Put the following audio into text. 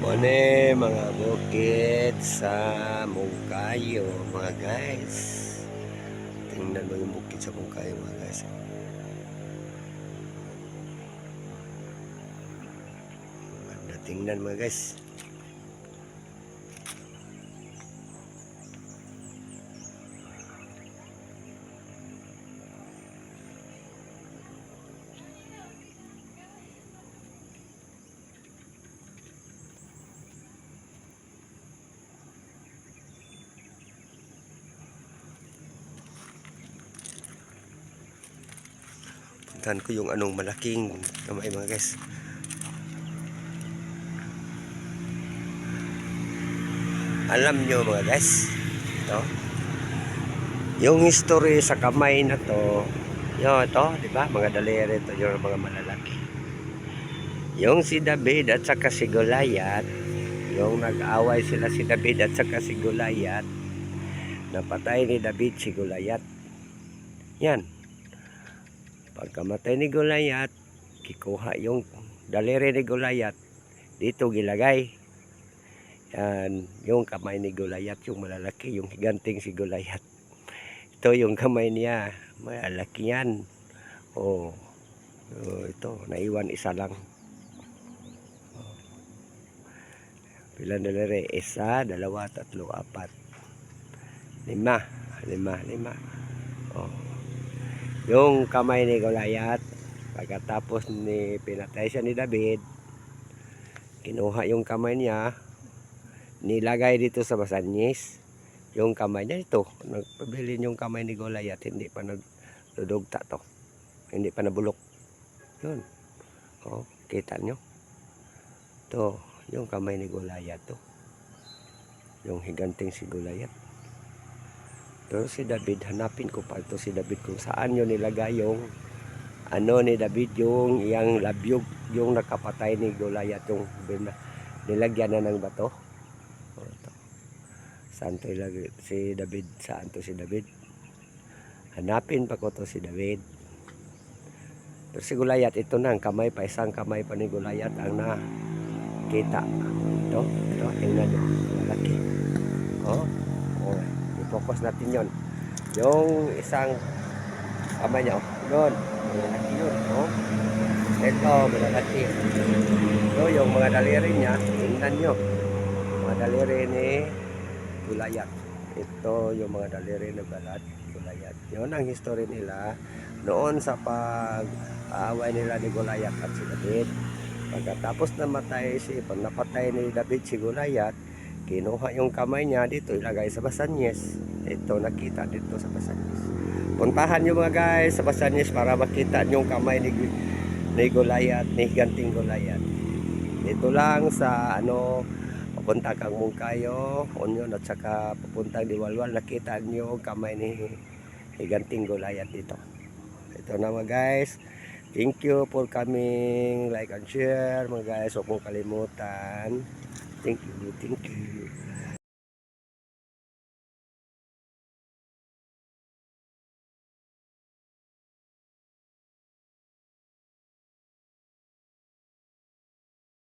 One mga bukid sa Mungkayo mga guys. Tingnan mo yung bukid sa Mungkayo mga guys. Maganda tingnan mga guys. Puntahan ko yung anong malaking kamay mga guys. Alam nyo mga guys, ito, yung history sa kamay na to, yun ito, di ba? Mga daliri ito, yung mga malalaki. Yung si David at saka si Goliath, yung nag-away sila si David at saka si Goliath, napatay ni David si Goliath. Yan. Pagkamatay ni Goliath, kikuha yung daliri ni Goliath, dito gilagay. Yan, yung kamay ni Goliath, yung malalaki, yung higanting si Goliath. Ito yung kamay niya, malalaki yan. Oh, ito, naiwan isa lang. Pilang daliri? Isa, dalawa, tatlo, apat. Lima. Oh. Yung kamay ni Goliath, pagkatapos ni pinatay siya ni David, kinuha yung kamay niya, nilagay dito sa basanyis. Yung kamay niya ito, nagpabilin yung kamay ni Goliath, hindi pa nagdudugta to. Hindi pa nabulok. Yun. Oh, kita nyo? To, yung kamay ni Goliath to. Yung higanting si Goliath. Pero si David, hanapin ko pa ito si David kung saan yun nilagay yung ano ni David, yung iyang labyog, yung nakapatay ni Goliath, yung nilagyan na ng bato. O, ito. Saan to ilagay si David? Saan to si David? Hanapin pa ko to si David. Pero si Goliath, ito na ang kamay pa, isang kamay pa ni Goliath ang nakita. Ito, tingnan nyo, malaki. Oh, i-focus natin yon. Yung isang kamay niya, doon, malaki yun. Oh. Ito, malaki. Ito, yung mga daliri niya, tingnan nyo. Mga daliri ni Goliath. Ito, yung mga daliri ni Goliath. Yun ang history nila noon sa pag-aaway nila ni Goliath at si David. Pagkatapos pag napatay ni David si Goliath, kinuha yung kamay niya dito, ilagay sa basanyes. Ito, nakita dito sa basanyes. Puntahan nyo mga guys sa basanyes para makita yung kamay ni Goliath, ni higanting Goliath. Dito lang sa papunta kang Mungkayo, Union at saka papuntang Diwalwal, nakita nyo kamay ni higanting Goliath dito. Ito na mga guys. Thank you for coming, like and share mga guys, huwag mong kalimutan. Thank you.